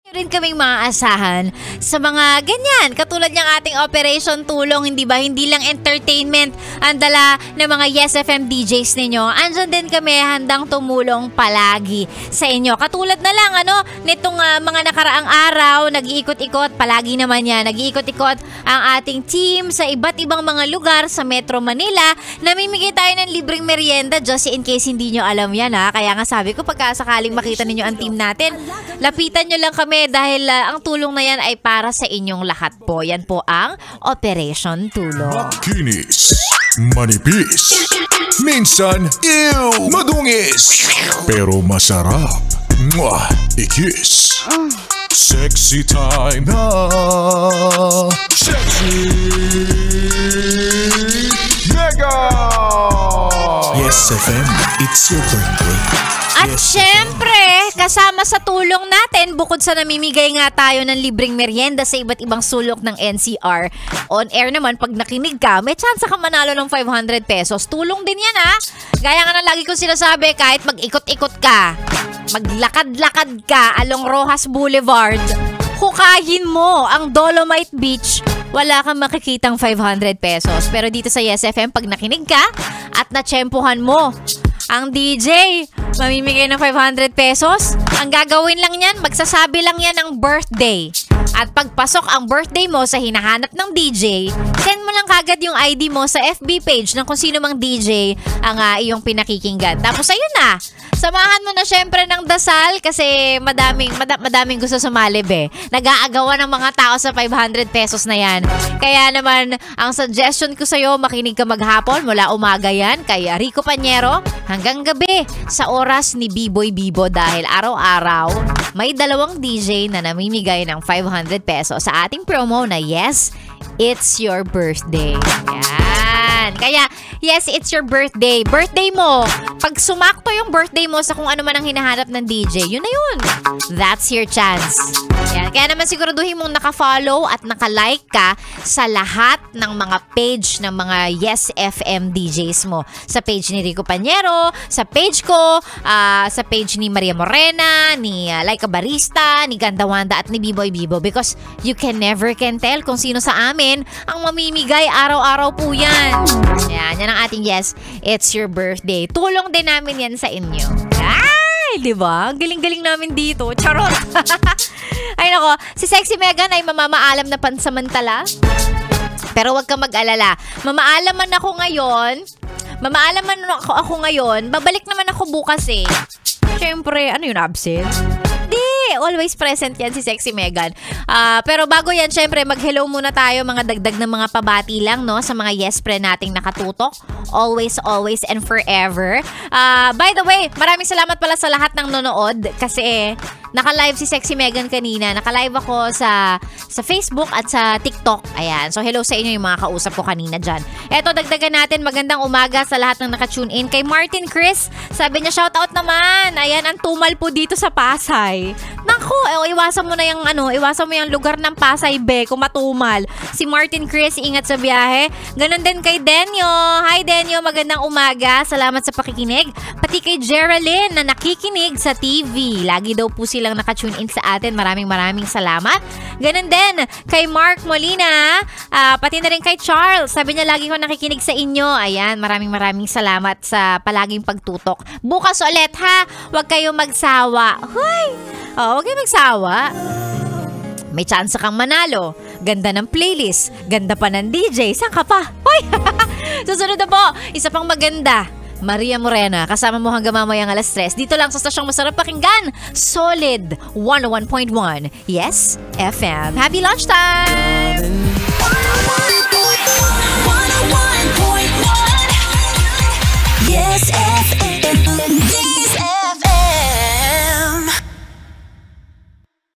rin kaming maaasahan sa mga ganyan. Katulad ng ating Operation Tulong, hindi ba? Hindi lang entertainment ang dala ng mga Yes FM DJs ninyo. Andyan din kami handang tumulong palagi sa inyo. Katulad na lang nitong mga nakaraang araw, nag-iikot-ikot, palagi naman yan, nag-iikot-ikot ang ating team sa iba't ibang mga lugar sa Metro Manila. Namimigay tayo ng libreng merienda just in case hindi nyo alam yan ha. Kaya nga sabi ko, pagka sakaling makita ninyo ang team natin, lapitan nyo lang kami dahil ang tulong na yan ay para sa inyong lahat po. Yan po ang Operation Tulong. Kinis, manipis, minsan, madungis, pero masarap. Mwah, ikis. Sexy time na. Sexy Mega! Yes FM, it's your birthday. At syempre, kasama sa tulong natin, bukod sa namimigay nga tayo ng libreng merienda sa iba't ibang sulok ng NCR, on air naman, pag nakinig ka, may chance ka manalo ng 500 pesos. Tulong din yan ha. Gaya nga na lagi ko sinasabi, kahit mag-ikot-ikot ka, maglakad-lakad ka along Rojas Boulevard, hukahin mo ang Dolomite Beach, wala kang makikitang 500 pesos. Pero dito sa Yes FM, pag nakinig ka at natsyempohan mo ang DJ, mamimigay ng 500 pesos. Ang gagawin lang yan, magsasabi lang yan ng birthday. At pagpasok ang birthday mo sa hinahanap ng DJ, send mo lang kagad yung ID mo sa FB page ng kung sino mang DJ ang iyong pinakikinggan. Tapos ayun na, samahan mo na syempre ng dasal kasi madaming gusto sumali be. Nag-aagawan ng mga tao sa 500 pesos na yan. Kaya naman, ang suggestion ko sa'yo, makinig ka maghapon mula umaga yan kay Rico Panyero hanggang gabi sa oras ni B-Boy Bibo dahil araw-araw may dalawang DJ na namimigay ng 500 pesos sa ating promo na Yes, It's Your Birthday. Yan. Kaya, yes, it's your birthday. Birthday mo. Pag sumakto yung birthday mo sa kung ano man ang hinahanap ng DJ, yun na yun. That's your chance. Yan. Kaya naman siguraduhin mong naka-follow at naka-like ka sa lahat ng mga page ng mga Yes FM DJs mo. Sa page ni Rico Panyero, sa page ko, sa page ni Maria Morena, ni Laika Barista, ni Ganda Wanda at ni B-Boy Bibo because you can never can tell kung sino sa amin ang mamimigay araw-araw po yan. Yan ang ating Yes, It's Your Birthday. Tulong din namin yan sa inyo. Ay, di ba? Galing-galing namin dito. Charot! Ay nako, si Sexy Megan ay mamamaalam na pansamantala. Pero wag kang mag-alala. Mamaalaman ako ngayon. Babalik naman ako bukas eh. Siyempre, ano yun, absent? Always present yan si Sexy Megan. Pero bago yan, syempre, mag-hello muna tayo, mga dagdag na mga pabati lang, no? Sa mga yes friend nating nakatutok. Always, always, and forever. By the way, maraming salamat pala sa lahat ng nonood kasi naka-live si Sexy Megan kanina. Naka-live ako sa Facebook at sa TikTok. Ayan. So, hello sa inyo yung mga kausap ko kanina dyan. Eto, dagdagan natin. Magandang umaga sa lahat ng naka-tune in. Kay Martin Chris, sabi niya, shoutout naman. Ayan, ang tumal po dito sa Pasay. Naku, iwasan mo na yung lugar ng Pasay, be, kung matumal. Si Martin Chris, ingat sa biyahe. Ganon din kay Denyo. Hi, Denyo. Magandang umaga. Salamat sa pakikinig. Pati kay Geraldine na nakikinig sa TV. Lagi daw po silang nakatune in sa atin. Maraming salamat. Ganon din kay Mark Molina. Pati na rin kay Charles. Sabi niya, lagi ko nakikinig sa inyo. Ayan, maraming salamat sa palaging pagtutok. Bukas ulit, ha? Huwag kayong magsawa. Hoy! Huwag kayong magsawa. May chance kang manalo. Ganda ng playlist. Ganda pa ng DJ. Saan ka pa? Hoy! Susunod na po. Isa pang maganda. Maria Morena, kasama mo hanggang mamayang alas 3. Dito lang sa stasyong masarap pakinggan. Solid 101.1. Yes, FM. Happy lunchtime! 101.1